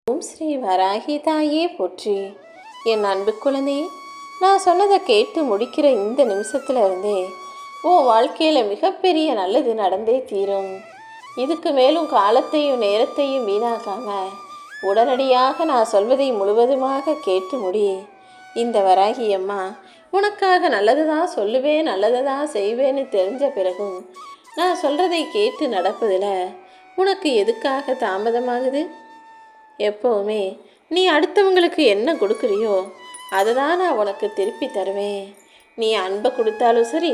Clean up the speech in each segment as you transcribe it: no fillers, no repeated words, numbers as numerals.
ஓம் ஸ்ரீ வராகி தாயே போற்றி. என் அன்பு குழந்தையே, நான் சொன்னதை கேட்டு முடிக்கிற இந்த நிமிஷத்துல இருந்தே உன் வாழ்க்கையில் மிகப்பெரிய நல்லது நடந்தே தீரும். இதுக்கு மேலும் காலத்தையும் நேரத்தையும் வீணாக்காம உடனடியாக நான் சொல்வதை முழுவதுமாக கேட்டு முடி. இந்த வராகி அம்மா உனக்காக நல்லது தான் சொல்லுவேன், நல்லதை தான் செய்வேன்னு தெரிஞ்ச பிறகும் நான் சொல்கிறதை கேட்டு நடப்பதில் உனக்கு எதுக்காக தாமதமாகுது? எப்போவுமே நீ அடுத்தவங்களுக்கு என்ன கொடுக்குறியோ அதை தான் நான் உனக்கு திருப்பி தருவேன். நீ அன்பை கொடுத்தாலும் சரி,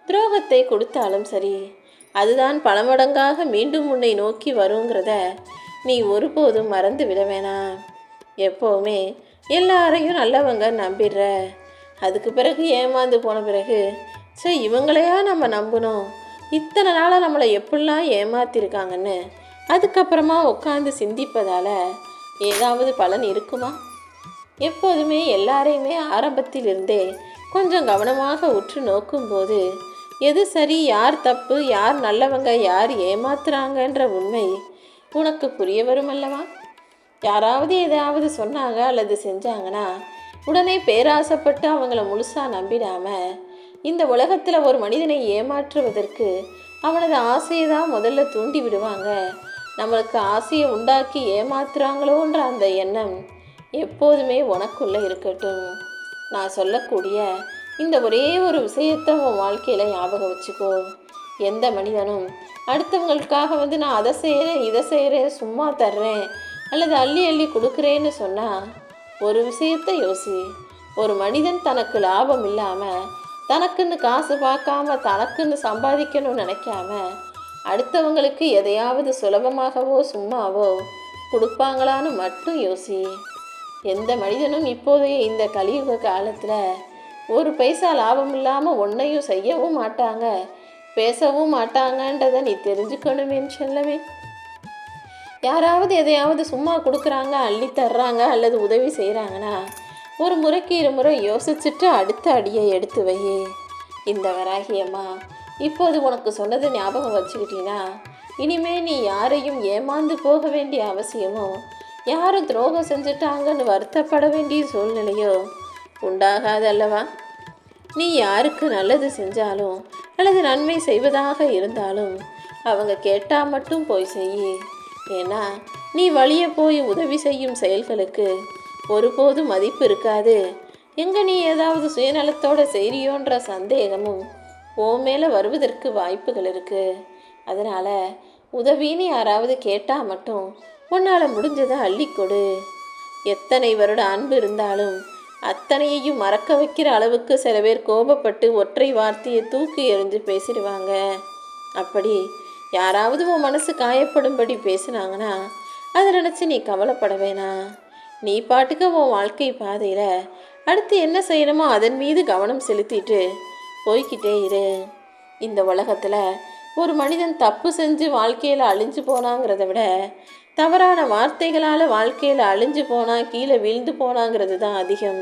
துரோகத்தை கொடுத்தாலும் சரி, அதுதான் பல மடங்காக மீண்டும் உன்னை நோக்கி வருங்கிறத நீ ஒருபோதும் மறந்து விட வேணாம். எப்போவுமே எல்லாரையும் நல்லவங்க நம்பிடுற, அதுக்கு பிறகு ஏமாந்து போன பிறகு சரி இவங்களையா நம்ம நம்பணும், இத்தனை நாளாக நம்மளை எப்படிலாம் ஏமாத்திருக்காங்கன்னு அதுக்கப்புறமா உட்காந்து சிந்திப்பதால் ஏதாவது பலன் இருக்குமா? எப்போதுமே எல்லாரையுமே ஆரம்பத்தில் இருந்தே கொஞ்சம் கவனமாக உற்று நோக்கும்போது எது சரி, யார் தப்பு, யார் நல்லவங்க, யார் ஏமாத்துறாங்கன்ற உண்மை உனக்கு புரிய வரும் அல்லவா? யாராவது எதாவது சொன்னாங்க அல்லது செஞ்சாங்கன்னா உடனே பேராசைப்பட்டு அவங்கள முழுசாக நம்பிடாமல் இந்த உலகத்தில் ஒரு மனிதனை ஏமாற்றுவதற்கு அவனது ஆசையை தான் முதல்ல தூண்டி விடுவாங்க. நம்மளுக்கு ஆசையை உண்டாக்கி ஏமாத்துறாங்களோன்ற அந்த எண்ணம் எப்போதுமே உனக்குள்ளே இருக்கட்டும். நான் சொல்லக்கூடிய இந்த ஒரே ஒரு விஷயத்தை உன் வாழ்க்கையில் ஞாபகம் வச்சுக்கோ. எந்த மனிதனும் அடுத்தவங்களுக்காக நான் அதை செய்கிறேன், இதை செய்கிறேன், சும்மா தர்றேன் அல்லது அள்ளி அள்ளி கொடுக்குறேன்னு சொன்னால் ஒரு விஷயத்தை யோசி. ஒரு மனிதன் தனக்கு லாபம் இல்லாமல், தனக்குன்னு காசு பார்க்காம, தனக்குன்னு சம்பாதிக்கணும்னு நினைக்காம அடுத்தவங்களுக்கு எதையாவது சுலபமாகவோ சும்மாவோ கொடுப்பாங்களான்னு மட்டும் யோசி. எந்த மனிதனும் இப்போதைய இந்த கலியுக காலத்தில் ஒரு பைசா லாபம் இல்லாமல் ஒன்றையும் செய்யவும் மாட்டாங்க, பேசவும் மாட்டாங்கன்றதை நீ தெரிஞ்சுக்கணுமேன்னு சொல்லவே. யாராவது எதையாவது சும்மா கொடுக்குறாங்க, அள்ளி தர்றாங்க அல்லது உதவி செய்கிறாங்கன்னா ஒரு முறைக்கு இருமுறை யோசிச்சுட்டு அடுத்த அடியை எடுத்து வை. இந்த வராகியம்மா இப்போது உனக்கு சொன்னது ஞாபகம் வச்சுக்கிட்டீங்கன்னா இனிமே நீ யாரையும் ஏமாந்து போக வேண்டிய அவசியமோ, யாரும் துரோகம் செஞ்சுட்டாங்கன்னு வருத்தப்பட வேண்டிய சூழ்நிலையோ உண்டாகாது அல்லவா? நீ யாருக்கு நல்லது செஞ்சாலும் அல்லது நன்மை செய்வதாக இருந்தாலும் அவங்க கேட்டால் மட்டும் போய் செய். ஏன்னா நீ வழியே போய் உதவி செய்யும் செயல்களுக்கு ஒருபோதும் மதிப்பு இருக்காது. எங்கே நீ ஏதாவது சுயநலத்தோடு செய்கிறியோன்ற சந்தேகமும் உன் மேலே வருவதற்கு வாய்ப்புகள் இருக்குது. அதனால் உதவின்னு யாராவது கேட்டால் மட்டும் உன்னால் முடிஞ்சதை அள்ளிக்கொடு. எத்தனை வருட அன்பு இருந்தாலும் அத்தனையையும் மறக்க வைக்கிற அளவுக்கு சில பேர் கோபப்பட்டு ஒற்றை வார்த்தையை தூக்கி எறிஞ்சு பேசிடுவாங்க. அப்படி யாராவது உன் மனசு காயப்படும்படி பேசுனாங்கன்னா அதை நினச்சி நீ கவலைப்பட வேணாம். நீ பாட்டுக்க உன் வாழ்க்கை பாதையில் அடுத்து என்ன செய்யணுமோ அதன் மீது கவனம் செலுத்திட்டு போய்கிட்டே இரு. இந்த உலகத்தில் ஒரு மனிதன் தப்பு செஞ்சு வாழ்க்கையில் அழிஞ்சு போனாங்கிறத விட தவறான வார்த்தைகளால் வாழ்க்கையில் அழிஞ்சு போனால், கீழே விழுந்து போனாங்கிறது தான் அதிகம்.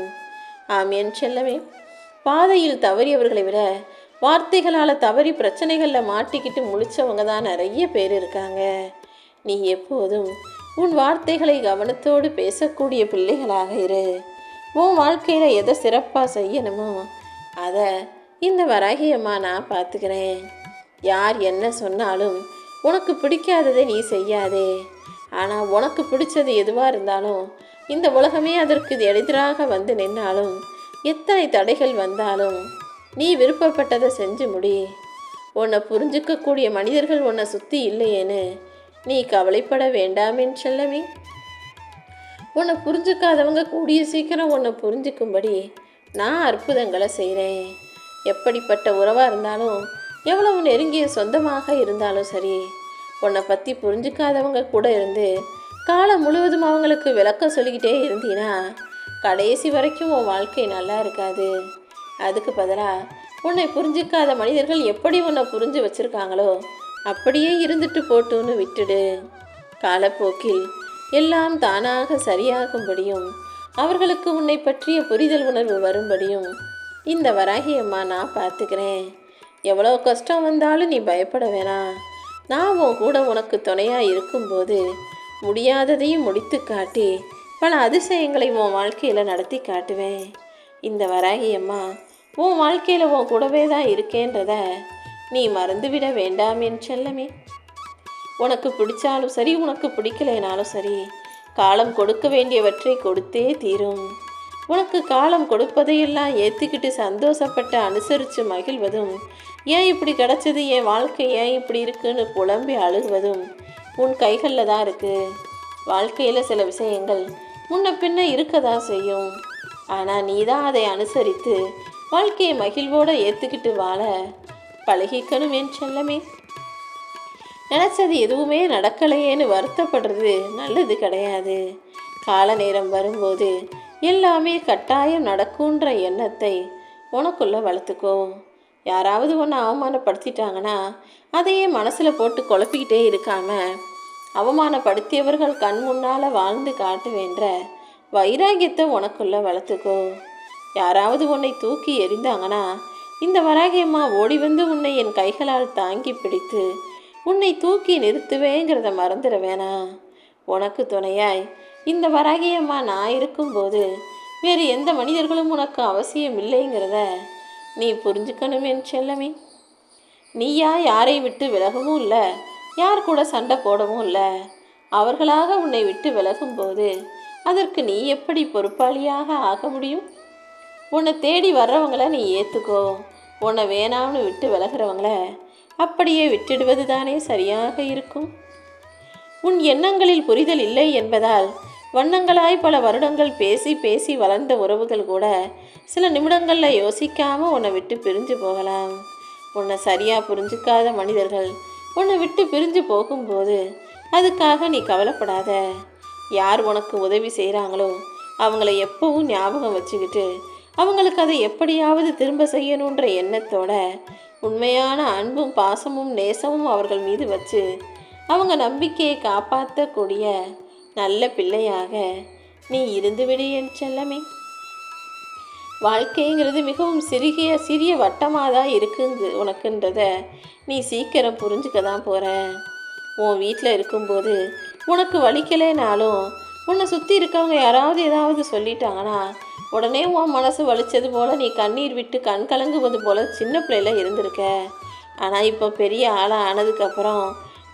ஆம் என் செல்லமே, பாதையில் தவறியவர்களை விட வார்த்தைகளால் தவறி பிரச்சனைகளில் மாட்டிக்கிட்டு முழிச்சவங்க தான் நிறைய பேர் இருக்காங்க. நீ எப்போதும் உன் வார்த்தைகளை கவனத்தோடு பேசக்கூடிய பிள்ளைகளாக இரு. உன் வாழ்க்கையில் எதை சிறப்பாக செய்யணுமோ அதை இந்த வராகியம்மா நான் பார்த்துக்கிறேன். யார் என்ன சொன்னாலும் உனக்கு பிடிக்காததை நீ செய்யாதே. ஆனால் உனக்கு பிடிச்சது எதுவாக இருந்தாலும் இந்த உலகமே அதற்கு எதிராக வந்து நின்னாலும், எத்தனை தடைகள் வந்தாலும் நீ விருப்பப்பட்டதை செஞ்சு முடி. உன்னை புரிஞ்சிக்கக்கூடிய மனிதர்கள் உன்னை சுற்றி இல்லையேன்னு நீ கவலைப்பட வேண்டாமேன்னு செல்லமே. உன்னை புரிஞ்சுக்காதவங்க கூடிய சீக்கிரம் உன்னை புரிஞ்சுக்கும்படி நான் அற்புதங்களை செய்கிறேன். எப்படிப்பட்ட உறவாக இருந்தாலும், எவ்வளவு நெருங்கிய சொந்தமாக இருந்தாலும் சரி, உன்னை பற்றி புரிஞ்சுக்காதவங்க கூட இருந்து காலம் முழுவதும் அவங்களுக்கு விளக்கம் சொல்லிக்கிட்டே இருந்தீன்னா கடைசி வரைக்கும் உன் வாழ்க்கை நல்லா இருக்காது. அதுக்கு பதிலாக உன்னை புரிஞ்சிக்காத மனிதர்கள் எப்படி உன்னை புரிஞ்சு வச்சுருக்காங்களோ அப்படியே இருந்துட்டு போட்டுன்னு விட்டுடு. காலப்போக்கில் எல்லாம் தானாக சரியாகும்படியும் அவர்களுக்கு உன்னை பற்றிய புரிதல் உணர்வு வரும்படியும் இந்த வராகியம்மா நான் பார்த்துக்கிறேன். எவ்வளோ கஷ்டம் வந்தாலும் நீ பயப்பட வேணாம். நான் உன் கூட உனக்கு துணையாக இருக்கும்போது முடியாததையும் முடித்து காட்டி பல அதிசயங்களை உன் வாழ்க்கையில் நடத்தி காட்டுவேன். இந்த வராகி அம்மா உன் வாழ்க்கையில் உன் கூடவே தான் இருக்கேன்றத நீ மறந்துவிட வேண்டாம் என் செல்லமே. உனக்கு பிடிச்சாலும் சரி, உனக்கு பிடிக்கலைனாலும் சரி, காலம் கொடுக்க வேண்டியவற்றை கொடுத்தே தீரும். உனக்கு காலம் கொடுப்பதையெல்லாம் ஏற்றுக்கிட்டு சந்தோஷப்பட்டு அனுசரித்து மகிழ்வதும், ஏன் இப்படி கிடச்சது, என் வாழ்க்கை ஏன் இப்படி இருக்குன்னு புலம்பி அழுகுவதும் உன் கைகளில் தான் இருக்குது. வாழ்க்கையில் சில விஷயங்கள் முன்ன பின்ன இருக்க தான் செய்யும். ஆனால் நீ தான் அதை அனுசரித்து வாழ்க்கையை மகிழ்வோடு ஏற்றுக்கிட்டு வாழ பழகிக்கணும் என் செல்லமே. நினச்சது எதுவுமே நடக்கலையேன்னு வருத்தப்படுறது நல்லது கிடையாது. கால நேரம் வரும்போது எல்லாமே கட்டாயம் நடக்குன்ற எண்ணத்தை உனக்குள்ளே வளர்த்துக்கோ. யாராவது ஒன்று அவமானப்படுத்திட்டாங்கன்னா அதையே மனசில் போட்டு குழப்பிக்கிட்டே இருக்காம, அவமானப்படுத்தியவர்கள் கண் முன்னால் வாழ்ந்து காட்டுவேன்ற வைராகியத்தை உனக்குள்ளே வளர்த்துக்கோ. யாராவது உன்னை தூக்கி எறிந்தாங்கன்னா இந்த வராகியம்மா ஓடி வந்து உன்னை என் கைகளால் தாங்கி பிடித்து உன்னை தூக்கி நிறுத்துவேங்கிறத மறந்துட வேணாம். உனக்கு துணையாய் இந்த வராகியம்மா நான் இருக்கும்போது வேறு எந்த மனிதர்களும் உனக்கு அவசியம் இல்லைங்கிறத நீ புரிஞ்சுக்கணும் என் செல்லமே. நீயா யாரை விட்டு விலகவும் இல்லை, யார் கூட சண்டை போடவும் இல்லை. அவர்களாக உன்னை விட்டு விலகும்போது அதற்கு நீ எப்படி பொறுப்பாளியாக ஆக முடியும்? உன்னை தேடி வர்றவங்கள நீ ஏற்றுக்கோ. உன்னை வேணாம்னு விட்டு விலகிறவங்கள அப்படியே விட்டுடுவது தானே சரியாக இருக்கும். உன் எண்ணங்களில் புரிதல் இல்லை என்பதால் வண்ணங்களாய் பல வருடங்கள் பேசி பேசி வளர்ந்த உறவுகள் கூட சில நிமிடங்களில் யோசிக்காமல் உன்னை விட்டு பிரிஞ்சு போகலாம். உன்னை சரியாக புரிஞ்சுக்காத மனிதர்கள் உன்னை விட்டு பிரிஞ்சு போகும்போது அதுக்காக நீ கவலைப்படாத. யார் உனக்கு உதவி செய்கிறாங்களோ அவங்கள எப்பவும் ஞாபகம் வச்சுக்கிட்டு அவங்களுக்கு அதை எப்படியாவது திரும்ப செய்யணுன்ற எண்ணத்தோட உண்மையான அன்பும் பாசமும் நேசமும் அவர்கள் மீது வச்சு அவங்க நம்பிக்கையை காப்பாற்றக்கூடிய நல்ல பிள்ளையாக நீ இருந்துவிடு என் செல்லமே. வாழ்க்கைங்கிறது மிகவும் சிறிய வட்டமாக தான் இருக்குங்க உனக்குன்றத நீ சீக்கிரம் புரிஞ்சுக்க தான் போகிற. உன் வீட்டில் இருக்கும்போது உனக்கு வலிக்கலைனாலும் உன்னை சுற்றி இருக்கவங்க யாராவது ஏதாவது சொல்லிட்டாங்கன்னா உடனே உன் மனசு வலிச்சது போல் நீ கண்ணீர் விட்டு கண் கலங்குவது போல் சின்ன பிள்ளையில இருந்திருக்க. ஆனால் இப்போ பெரிய ஆளாக ஆனதுக்கப்புறம்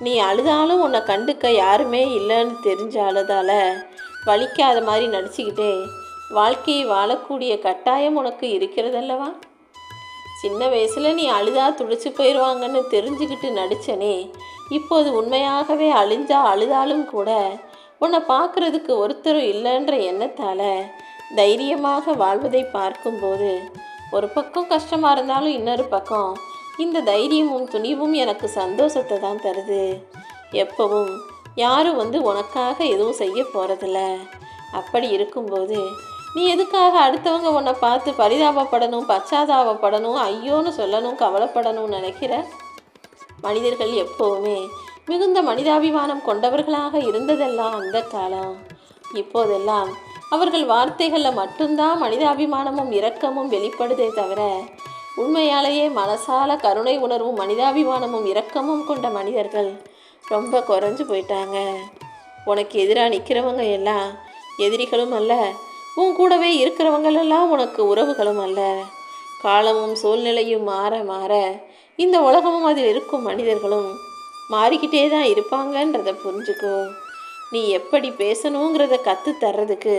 நீ அழுதாலும் உன்னை கண்டுக்க யாருமே இல்லைன்னு தெரிஞ்ச அழுதால வலிக்காத மாதிரி நடிச்சுக்கிட்டே வாழ்க்கையை வாழக்கூடிய கட்டாயம் உனக்கு இருக்கிறதல்லவா. சின்ன வயசில் நீ அழுதா துடிச்சு போயிடுவாங்கன்னு தெரிஞ்சுக்கிட்டு நடித்தனே, இப்போது உண்மையாகவே அழுதாலும் கூட உன்னை பார்க்குறதுக்கு ஒருத்தரும் இல்லைன்ற எண்ணத்தால் தைரியமாக வாழ்வதை பார்க்கும்போது ஒரு பக்கம் கஷ்டமாக இருந்தாலும் இன்னொரு பக்கம் இந்த தைரியமும் துணிவும் எனக்கு சந்தோஷத்தை தான் தருது. எப்பவும் யாரும் வந்து உனக்காக எதுவும் செய்ய போகிறதில்ல. அப்படி இருக்கும்போது நீ எதுக்காக அடுத்தவங்க உன்னை பார்த்து பரிதாபப்படணும், பச்சாதாபப்படணும், ஐயோன்னு சொல்லணும், கவலைப்படணும்னு நினைக்கிற? மனிதர்கள் எப்போவுமே மிகுந்த மனிதாபிமானம் கொண்டவர்களாக இருந்ததெல்லாம் அந்த காலம். இப்போதெல்லாம் அவர்கள் வார்த்தைகளில் மட்டும்தான் மனிதாபிமானமும் இரக்கமும் வெளிப்படுதே தவிர உண்மையாலேயே மனசால கருணை உணர்வும் மனிதாபிமானமும் இரக்கமும் கொண்ட மனிதர்கள் ரொம்ப குறைஞ்சு போயிட்டாங்க. உனக்கு எதிராக நிற்கிறவங்க எல்லாம் எதிரிகளும் அல்ல, உன் கூடவே இருக்கிறவங்களெல்லாம் உனக்கு உறவுகளும் அல்ல. காலமும் சூழ்நிலையும் மாற மாற இந்த உலகமும் அதில் இருக்கும் மனிதர்களும் மாறிக்கிட்டே தான் இருப்பாங்கன்றதை புரிஞ்சுக்கோ. நீ எப்படி பேசணுங்கிறத கற்றுத்தர்றதுக்கு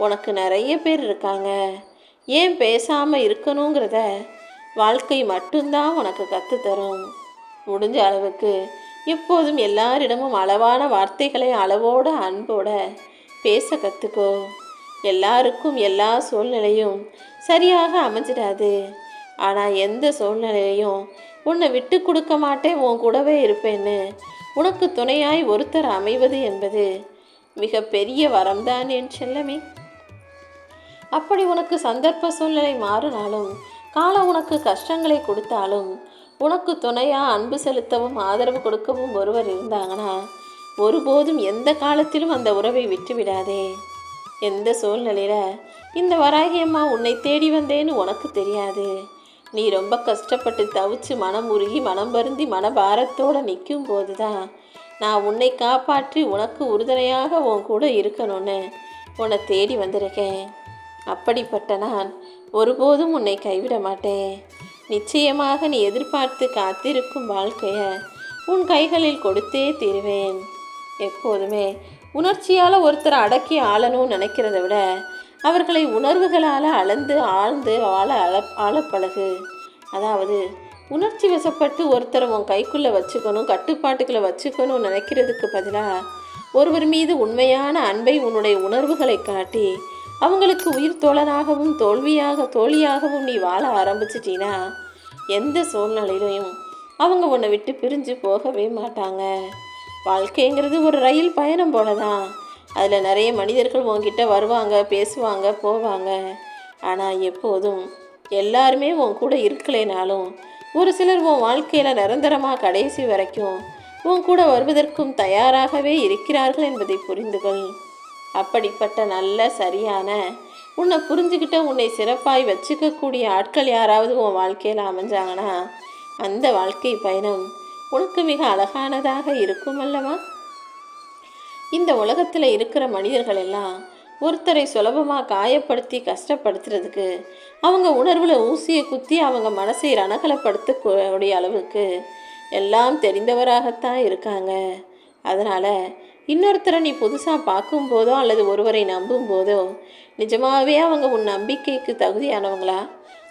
உனக்கு நிறைய பேர் இருக்காங்க. ஏன் பேசாமல் இருக்கணுங்கிறத வாழ்க்கை மட்டும்தான் உனக்கு கற்றுத்தரும். முடிஞ்ச அளவுக்கு எப்போதும் எல்லாரிடமும் அளவான வார்த்தைகளை அளவோட அன்போட பேச கற்றுக்கோ. எல்லாருக்கும் எல்லா சூழ்நிலையும் சரியாக அமைஞ்சிடாது. ஆனால் எந்த சூழ்நிலையும் உன்னை விட்டு கொடுக்க மாட்டேன், உன் கூடவே இருப்பேன்னு உனக்கு துணையாய் ஒருத்தர் அமைவது என்பது மிக பெரிய வரம்தான் என் செல்லமே. அப்படி உனக்கு சந்தர்ப்ப சூழ்நிலை மாறினாலும், காலம் உனக்கு கஷ்டங்களை கொடுத்தாலும், உனக்கு துணையாக அன்பு செலுத்தவும் ஆதரவு கொடுக்கவும் ஒருவர் இருந்தாங்கன்னா ஒருபோதும் எந்த காலத்திலும் அந்த உறவை விட்டுவிடாதே. எந்த சூழ்நிலையில் இந்த வராகியம்மா உன்னை தேடி வந்தேன்னு உனக்கு தெரியாது. நீ ரொம்ப கஷ்டப்பட்டு தவிச்சு மனம் உருகி மனம் வருந்தி மனபாரத்தோடு நிற்கும் போது தான் நான் உன்னை காப்பாற்றி உனக்கு உறுதுணையாக உன் கூட இருக்கணும்னு உன்னை தேடி வந்திருக்கேன். அப்படிப்பட்ட நான் ஒருபோதும் உன்னை கைவிட மாட்டேன். நிச்சயமாக நீ எதிர்பார்த்து காத்திருக்கும் வாழ்க்கையை உன் கைகளில் கொடுத்தே தீருவேன். எப்போதுமே உணர்ச்சியால் ஒருத்தரை அடக்கி ஆளணும்னு நினைக்கிறத விட அவர்களை உணர்வுகளால் அளந்து ஆழ்ந்து ஆளப்பழகு. அதாவது உணர்ச்சி வசப்பட்டு ஒருத்தரை உன் கைக்குள்ளே வச்சுக்கணும், கட்டுப்பாட்டுக்குள்ளே வச்சுக்கணும்னு நினைக்கிறதுக்கு பதிலாக ஒருவர் மீது உண்மையான அன்பை உன்னுடைய உணர்வுகளை காட்டி அவங்களுக்கு உயிர் தோழனாகவும் தோழியாகவும் நீ வாழ ஆரம்பிச்சிட்டினா எந்த சூழ்நிலையிலையும் அவங்க உன்னை விட்டு பிரிஞ்சு போகவே மாட்டாங்க. வாழ்க்கைங்கிறது ஒரு ரயில் பயணம் போல தான். அதில் நிறைய மனிதர்கள் உன்கிட்ட வருவாங்க, பேசுவாங்க, போவாங்க. ஆனால் எப்போதும் எல்லாருமே உன் கூட இருக்கலைனாலும் ஒரு சிலர் உன் வாழ்க்கையில் நிரந்தரமாக கடைசி வரைக்கும் உன் கூட வருவதற்கும் தயாராகவே இருக்கிறார்கள் என்பதை புரிந்துகொள். அப்படிப்பட்ட நல்ல சரியான உன்னை புரிஞ்சுக்கிட்ட உன்னை சிறப்பாய் வச்சுக்கக்கூடிய ஆட்கள் யாராவது உன் வாழ்க்கையில் அமைஞ்சாங்கன்னா அந்த வாழ்க்கை பயணம் உனக்கு மிக அழகானதாக இருக்கும் அல்லவா? இந்த உலகத்தில் இருக்கிற மனிதர்கள் எல்லாம் ஒருத்தரை சுலபமாக காயப்படுத்தி கஷ்டப்படுத்துறதுக்கு அவங்க உணர்வில் ஊசியை குத்தி அவங்க மனசை ரணகலப்படுத்தக்கூடிய அளவுக்கு எல்லாம் தெரிந்தவராகத்தான் இருக்காங்க. அதனால் இன்னொருத்தரை நீ புதுசாக பார்க்கும்போதோ அல்லது ஒருவரை நம்பும் போதோ நிஜமாகவே அவங்க உன் நம்பிக்கைக்கு தகுதியானவங்களா?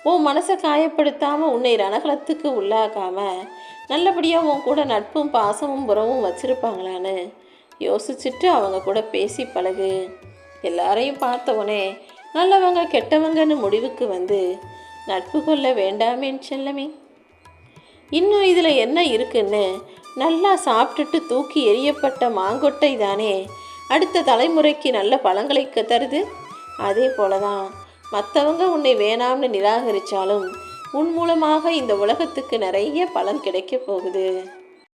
உன் மனசை காயப்படுத்தாமல் உன்னை ரணகலத்துக்கு உள்ளாக்காமல் நல்லபடியாக உன் கூட நட்பும் பாசமும் உறவும் வச்சுருப்பாங்களான்னு யோசிச்சுட்டு அவங்க கூட பேசி பழகு. எல்லாரையும் பார்த்தவொடனே நல்லவங்க கெட்டவங்கன்னு முடிவுக்கு வந்து நட்பு கொள்ள வேண்டாமேன்னு செல்லமே. இன்னும் இதில் என்ன இருக்குன்னு நல்லா சாப்பிட்டுட்டு தூக்கி எறியப்பட்ட மாங்கொட்டை தானே அடுத்த தலைமுறைக்கு நல்ல பழங்களை தருது. அதே போல தான் மற்றவங்க உன்னை வேணாம்னு நிராகரித்தாலும் உன் மூலமாக இந்த உலகத்துக்கு நிறைய பலன் கிடைக்க போகுது.